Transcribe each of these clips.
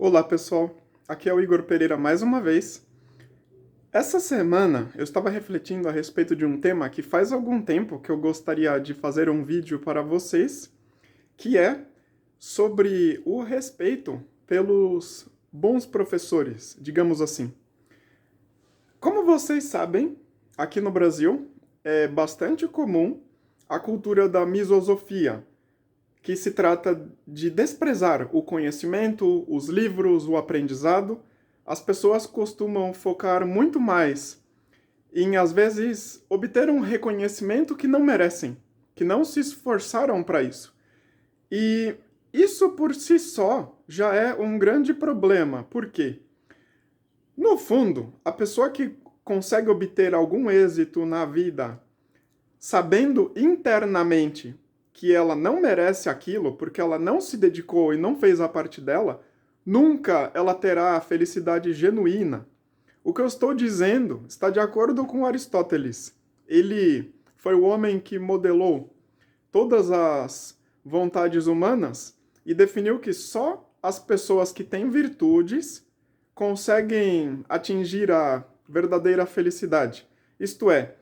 Olá, pessoal. Aqui é o Igor Pereira mais uma vez. Essa semana eu estava refletindo a respeito de um tema que faz algum tempo que eu gostaria de fazer um vídeo para vocês, que é sobre o respeito pelos bons professores, digamos assim. Como vocês sabem, aqui no Brasil é bastante comum a cultura da misosofia, que se trata de desprezar o conhecimento, os livros, o aprendizado. As pessoas costumam focar muito mais em, às vezes, obter um reconhecimento que não merecem, que não se esforçaram para isso. E isso por si só já é um grande problema. Por quê? No fundo, a pessoa que consegue obter algum êxito na vida sabendo internamente que ela não merece aquilo, porque ela não se dedicou e não fez a parte dela, nunca ela terá a felicidade genuína. O que eu estou dizendo está de acordo com Aristóteles. Ele foi o homem que modelou todas as vontades humanas e definiu que só as pessoas que têm virtudes conseguem atingir a verdadeira felicidade. Isto é,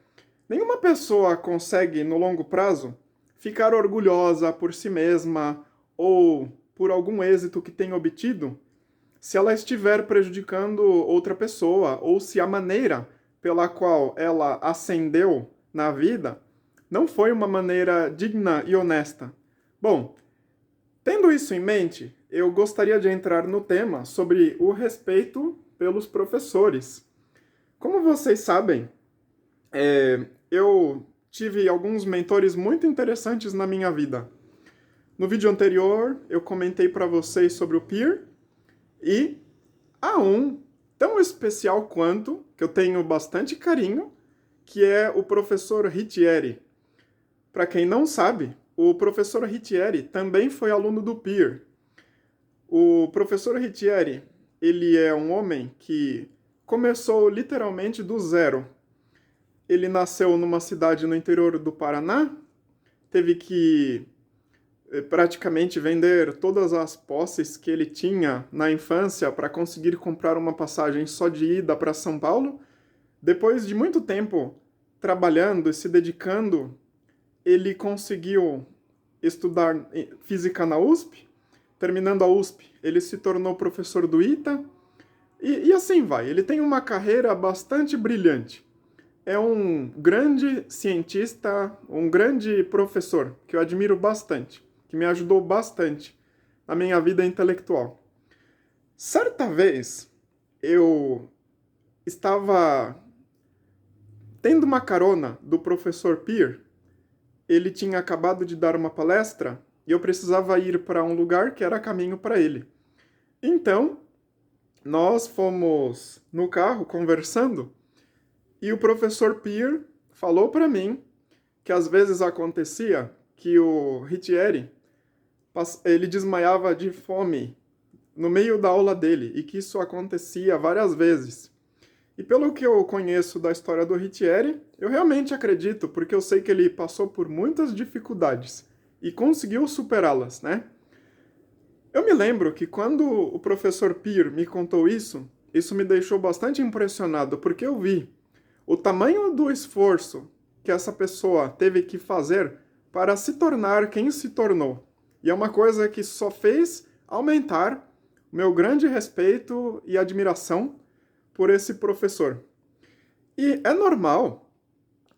nenhuma pessoa consegue, no longo prazo, ficar orgulhosa por si mesma ou por algum êxito que tenha obtido se ela estiver prejudicando outra pessoa ou se a maneira pela qual ela ascendeu na vida não foi uma maneira digna e honesta. Bom, tendo isso em mente, eu gostaria de entrar no tema sobre o respeito pelos professores. Como vocês sabem, eu tive alguns mentores muito interessantes na minha vida. No vídeo anterior, eu comentei para vocês sobre o Peer e há um tão especial quanto, que eu tenho bastante carinho, que é o professor Ritieri. Para quem não sabe, o professor Ritieri também foi aluno do Peer. O professor Ritieri, ele é um homem que começou literalmente do zero. Ele nasceu numa cidade no interior do Paraná, teve que praticamente vender todas as posses que ele tinha na infância para conseguir comprar uma passagem só de ida para São Paulo. Depois de muito tempo trabalhando e se dedicando, ele conseguiu estudar física na USP. Terminando a USP, ele se tornou professor do ITA e assim vai. Ele tem uma carreira bastante brilhante. É um grande cientista, um grande professor, que eu admiro bastante, que me ajudou bastante na minha vida intelectual. Certa vez, eu estava tendo uma carona do professor Peer. Ele tinha acabado de dar uma palestra e eu precisava ir para um lugar que era caminho para ele. Então, nós fomos no carro conversando e o professor Peer falou para mim que às vezes acontecia que o Ritieri ele desmaiava de fome no meio da aula dele e que isso acontecia várias vezes. E pelo que eu conheço da história do Ritieri, eu realmente acredito, porque eu sei que ele passou por muitas dificuldades e conseguiu superá-las, né? Eu me lembro que quando o professor Peer me contou isso me deixou bastante impressionado, porque eu vi o tamanho do esforço que essa pessoa teve que fazer para se tornar quem se tornou. E é uma coisa que só fez aumentar o meu grande respeito e admiração por esse professor. E é normal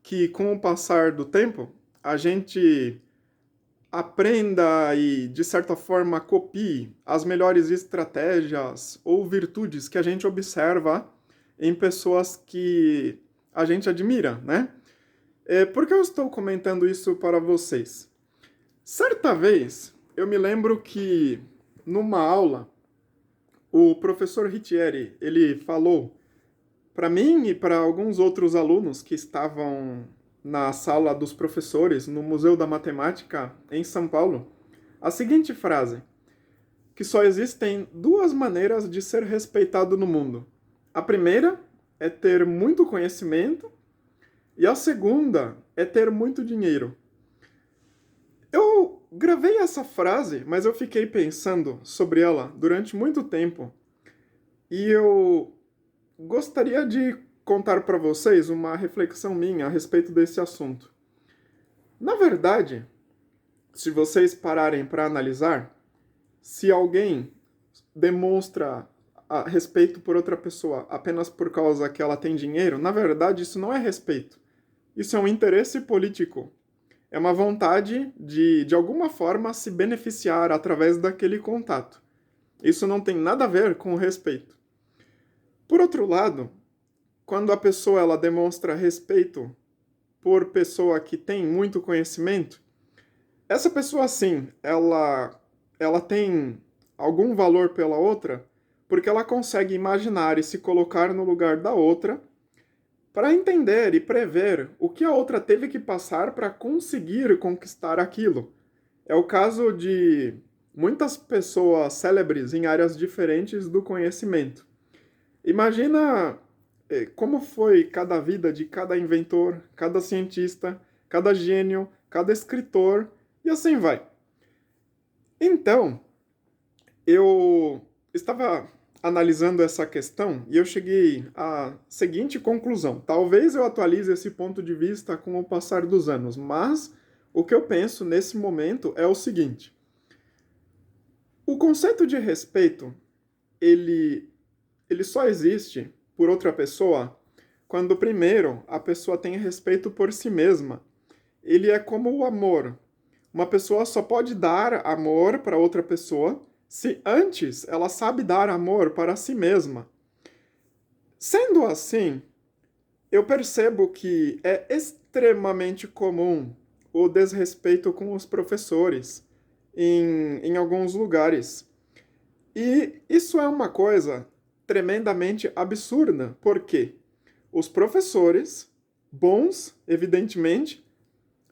que, com o passar do tempo, a gente aprenda e, de certa forma, copie as melhores estratégias ou virtudes que a gente observa em pessoas que a gente admira, né? Por que eu estou comentando isso para vocês? Certa vez, eu me lembro que, numa aula, o professor Ritieri, ele falou para mim e para alguns outros alunos que estavam na sala dos professores no Museu da Matemática em São Paulo, a seguinte frase: que só existem duas maneiras de ser respeitado no mundo. A primeira é ter muito conhecimento e a segunda é ter muito dinheiro. Eu gravei essa frase, mas eu fiquei pensando sobre ela durante muito tempo. E eu gostaria de contar para vocês uma reflexão minha a respeito desse assunto. Na verdade, se vocês pararem para analisar, se alguém demonstra respeito por outra pessoa apenas por causa que ela tem dinheiro, na verdade isso não é respeito. Isso é um interesse político. É uma vontade de alguma forma, se beneficiar através daquele contato. Isso não tem nada a ver com o respeito. Por outro lado, quando a pessoa ela demonstra respeito por pessoa que tem muito conhecimento, essa pessoa sim, ela tem algum valor pela outra, porque ela consegue imaginar e se colocar no lugar da outra para entender e prever o que a outra teve que passar para conseguir conquistar aquilo. É o caso de muitas pessoas célebres em áreas diferentes do conhecimento. Imagina como foi cada vida de cada inventor, cada cientista, cada gênio, cada escritor, e assim vai. Então, eu estava analisando essa questão e eu cheguei à seguinte conclusão. Talvez eu atualize esse ponto de vista com o passar dos anos, mas o que eu penso nesse momento é o seguinte: o conceito de respeito, ele só existe por outra pessoa quando, primeiro, a pessoa tem respeito por si mesma. Ele é como o amor. Uma pessoa só pode dar amor para outra pessoa se antes ela sabe dar amor para si mesma. Sendo assim, eu percebo que é extremamente comum o desrespeito com os professores em alguns lugares. E isso é uma coisa tremendamente absurda, porque os professores, bons, evidentemente,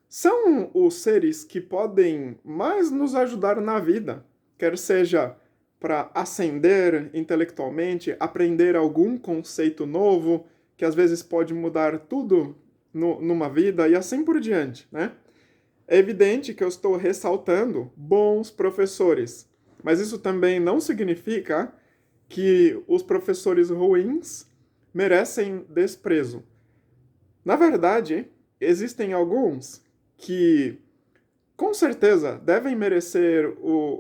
são os seres que podem mais nos ajudar na vida, quer seja para ascender intelectualmente, aprender algum conceito novo, que às vezes pode mudar tudo numa vida e assim por diante, né? É evidente que eu estou ressaltando bons professores, mas isso também não significa que os professores ruins merecem desprezo. Na verdade, existem alguns que com certeza devem merecer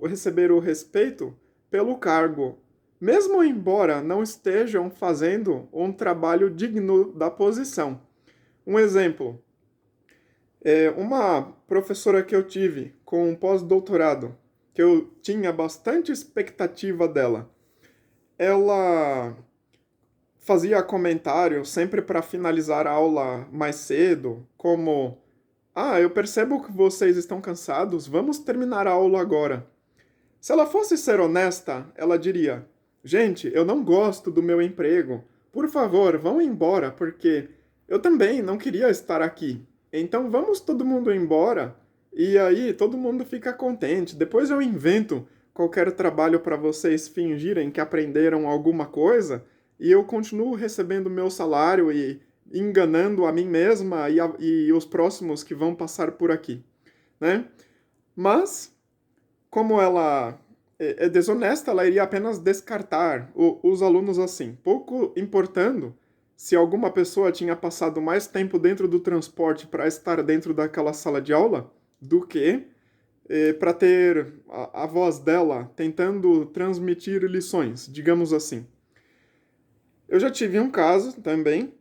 receber o respeito pelo cargo, mesmo embora não estejam fazendo um trabalho digno da posição. Um exemplo, uma professora que eu tive com um pós-doutorado, que eu tinha bastante expectativa dela, ela fazia comentário sempre para finalizar a aula mais cedo, como: "Ah, eu percebo que vocês estão cansados, vamos terminar a aula agora." Se ela fosse ser honesta, ela diria: "Gente, eu não gosto do meu emprego. Por favor, vão embora, porque eu também não queria estar aqui. Então vamos todo mundo embora e aí todo mundo fica contente. Depois eu invento qualquer trabalho para vocês fingirem que aprenderam alguma coisa e eu continuo recebendo meu salário e enganando a mim mesma e os próximos que vão passar por aqui, né?" Mas como ela é desonesta, ela iria apenas descartar os alunos assim, pouco importando se alguma pessoa tinha passado mais tempo dentro do transporte para estar dentro daquela sala de aula do que para ter a voz dela tentando transmitir lições, digamos assim. Eu já tive um caso também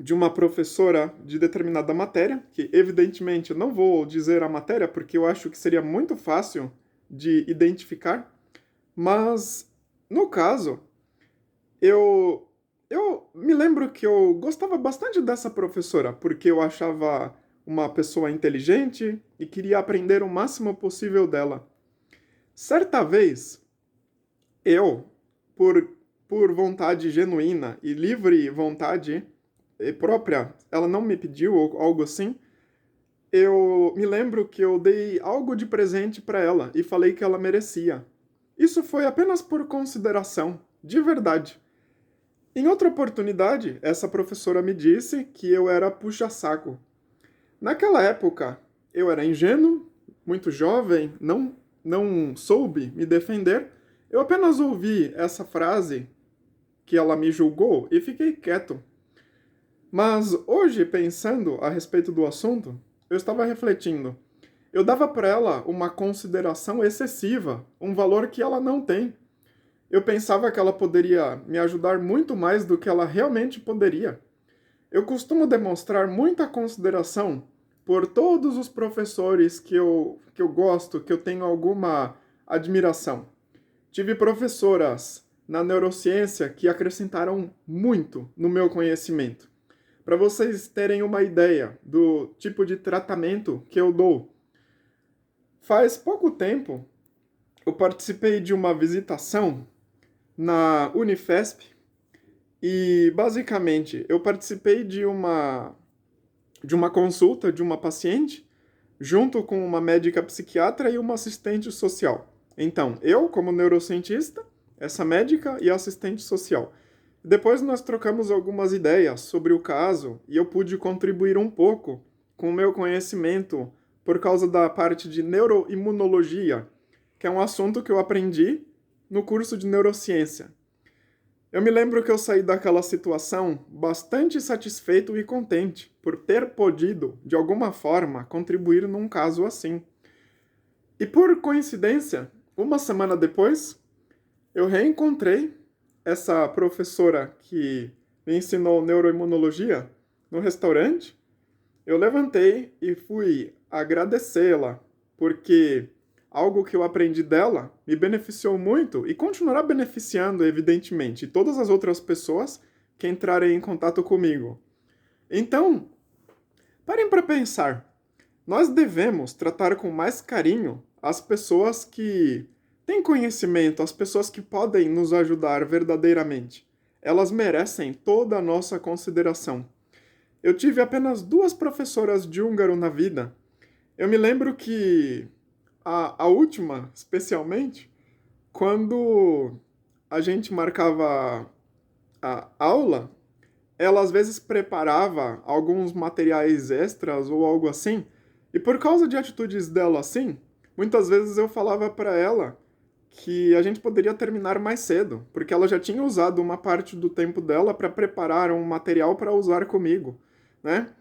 de uma professora de determinada matéria, que evidentemente eu não vou dizer a matéria porque eu acho que seria muito fácil de identificar, mas no caso, eu me lembro que eu gostava bastante dessa professora, porque eu achava uma pessoa inteligente e queria aprender o máximo possível dela. Certa vez, eu, por, por vontade genuína e livre vontade própria, ela não me pediu ou algo assim, eu me lembro que eu dei algo de presente para ela e falei que ela merecia. Isso foi apenas por consideração, de verdade. Em outra oportunidade, essa professora me disse que eu era puxa-saco. Naquela época, eu era ingênuo, muito jovem, não soube me defender, eu apenas ouvi essa frase que ela me julgou e fiquei quieto. Mas hoje, pensando a respeito do assunto, eu estava refletindo. Eu dava para ela uma consideração excessiva, um valor que ela não tem. Eu pensava que ela poderia me ajudar muito mais do que ela realmente poderia. Eu costumo demonstrar muita consideração por todos os professores que eu gosto, que eu tenho alguma admiração. Tive professoras na neurociência que acrescentaram muito no meu conhecimento. Para vocês terem uma ideia do tipo de tratamento que eu dou, faz pouco tempo eu participei de uma visitação na Unifesp e basicamente eu participei de uma consulta de uma paciente junto com uma médica psiquiatra e uma assistente social. Então, eu como neurocientista, essa médica e a assistente social. Depois nós trocamos algumas ideias sobre o caso e eu pude contribuir um pouco com o meu conhecimento por causa da parte de neuroimunologia, que é um assunto que eu aprendi no curso de neurociência. Eu me lembro que eu saí daquela situação bastante satisfeito e contente por ter podido, de alguma forma, contribuir num caso assim. E por coincidência, uma semana depois, eu reencontrei essa professora que me ensinou neuroimunologia no restaurante. Eu levantei e fui agradecê-la, porque algo que eu aprendi dela me beneficiou muito e continuará beneficiando, evidentemente, todas as outras pessoas que entrarem em contato comigo. Então, parem para pensar. Nós devemos tratar com mais carinho as pessoas que têm conhecimento, as pessoas que podem nos ajudar verdadeiramente. Elas merecem toda a nossa consideração. Eu tive apenas 2 professoras de húngaro na vida. Eu me lembro que a última, especialmente, quando a gente marcava a aula, ela às vezes preparava alguns materiais extras ou algo assim, e por causa de atitudes dela assim, muitas vezes eu falava para ela que a gente poderia terminar mais cedo, porque ela já tinha usado uma parte do tempo dela para preparar um material para usar comigo, né?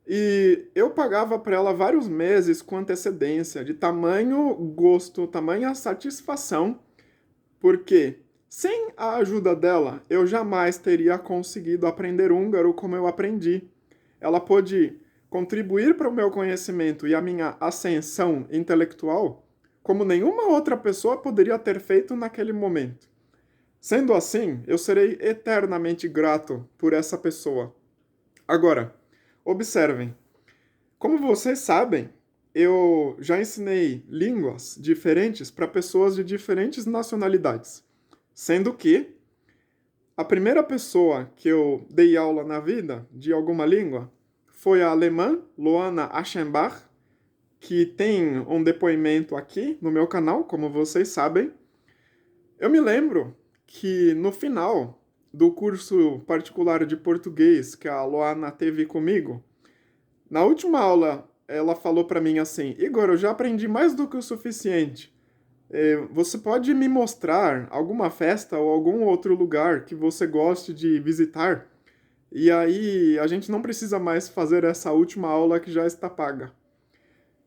E eu pagava para ela vários meses com antecedência, de tamanho gosto, tamanha satisfação, porque sem a ajuda dela, eu jamais teria conseguido aprender húngaro como eu aprendi. Ela pôde contribuir para o meu conhecimento e a minha ascensão intelectual como nenhuma outra pessoa poderia ter feito naquele momento. Sendo assim, eu serei eternamente grato por essa pessoa. Agora, observem, como vocês sabem, eu já ensinei línguas diferentes para pessoas de diferentes nacionalidades, sendo que a primeira pessoa que eu dei aula na vida de alguma língua foi a alemã Loana Aschenbach, que tem um depoimento aqui no meu canal, como vocês sabem. Eu me lembro que no final do curso particular de português que a Loana teve comigo, na última aula ela falou para mim assim: Igor, eu já aprendi mais do que o suficiente. Você pode me mostrar alguma festa ou algum outro lugar que você goste de visitar? E aí a gente não precisa mais fazer essa última aula que já está paga.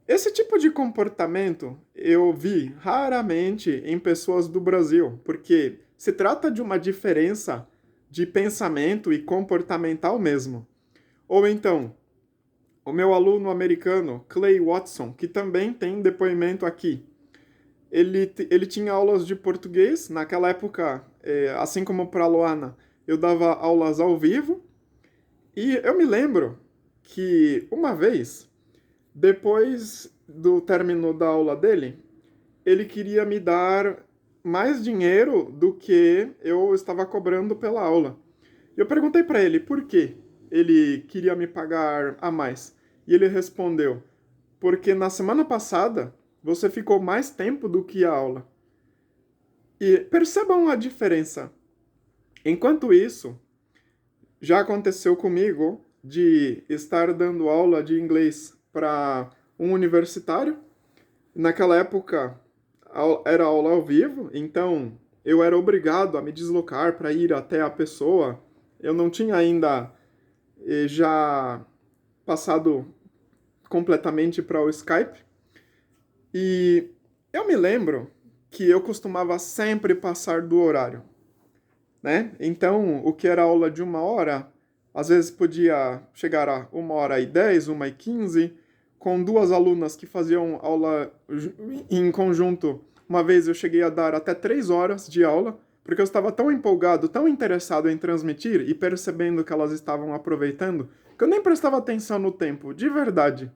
Esse tipo de comportamento eu vi raramente em pessoas do Brasil, porque se trata de uma diferença de pensamento e comportamental mesmo. Ou então, o meu aluno americano, Clay Watson, que também tem depoimento aqui, ele tinha aulas de português. Naquela época, assim como para a Luana, eu dava aulas ao vivo. E eu me lembro que uma vez, depois do término da aula dele, ele queria me dar mais dinheiro do que eu estava cobrando pela aula. Eu perguntei para ele por que ele queria me pagar a mais. E ele respondeu: porque na semana passada você ficou mais tempo do que a aula. E percebam a diferença. Enquanto isso, já aconteceu comigo de estar dando aula de inglês para um universitário. Naquela época era aula ao vivo, então eu era obrigado a me deslocar para ir até a pessoa. Eu não tinha ainda já passado completamente para o Skype. E eu me lembro que eu costumava sempre passar do horário, né? Então, o que era aula de 1 hora, às vezes podia chegar a 1h10, 1h15, com duas alunas que faziam aula em conjunto. Uma vez eu cheguei a dar até 3 horas de aula, porque eu estava tão empolgado, tão interessado em transmitir e percebendo que elas estavam aproveitando, que eu nem prestava atenção no tempo, de verdade.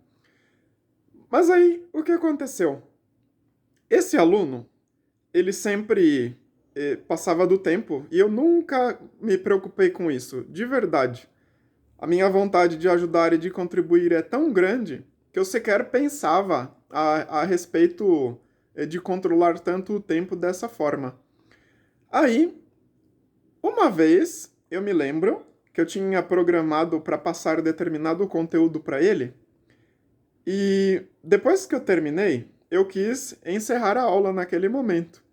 Mas aí, o que aconteceu? Esse aluno, ele sempre passava do tempo e eu nunca me preocupei com isso, de verdade. A minha vontade de ajudar e de contribuir é tão grande que eu sequer pensava a respeito de controlar tanto o tempo dessa forma. Aí, uma vez, eu me lembro que eu tinha programado para passar determinado conteúdo para ele e depois que eu terminei, eu quis encerrar a aula naquele momento.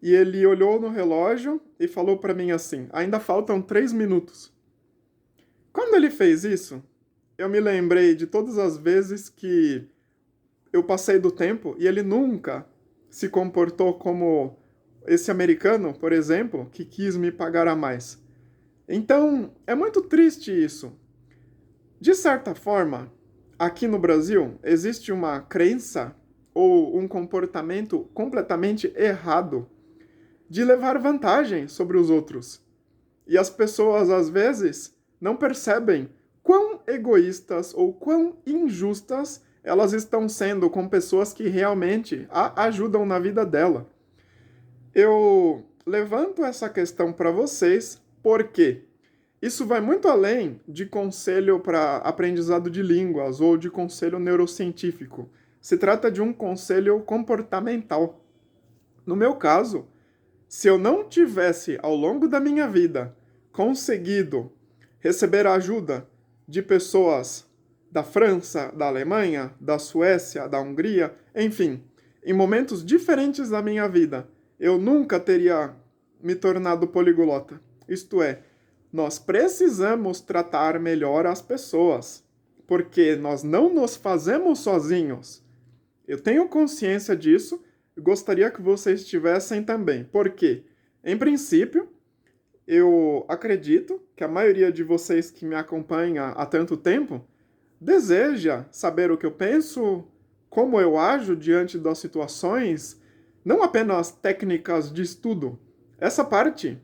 E ele olhou no relógio e falou para mim assim: ainda faltam 3 minutos. Quando ele fez isso, eu me lembrei de todas as vezes que eu passei do tempo e ele nunca se comportou como esse americano, por exemplo, que quis me pagar a mais. Então, é muito triste isso. De certa forma, aqui no Brasil existe uma crença ou um comportamento completamente errado de levar vantagem sobre os outros. E as pessoas, às vezes, não percebem quão egoístas ou quão injustas elas estão sendo com pessoas que realmente a ajudam na vida dela. Eu levanto essa questão para vocês porque isso vai muito além de conselho para aprendizado de línguas ou de conselho neurocientífico. Se trata de um conselho comportamental. No meu caso, se eu não tivesse, ao longo da minha vida, conseguido receber a ajuda de pessoas da França, da Alemanha, da Suécia, da Hungria, enfim, em momentos diferentes da minha vida, eu nunca teria me tornado poliglota. Isto é, nós precisamos tratar melhor as pessoas, porque nós não nos fazemos sozinhos. Eu tenho consciência disso e gostaria que vocês tivessem também. Por quê? Em princípio, eu acredito que a maioria de vocês que me acompanha há tanto tempo deseja saber o que eu penso, como eu ajo diante das situações, não apenas técnicas de estudo. Essa parte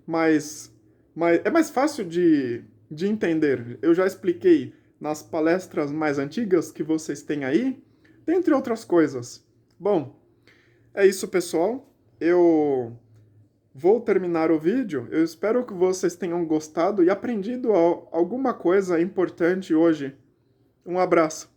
é mais fácil de entender. Eu já expliquei nas palestras mais antigas que vocês têm aí, dentre outras coisas. Bom, é isso, pessoal. Eu vou terminar o vídeo. Eu espero que vocês tenham gostado e aprendido alguma coisa importante hoje. Um abraço.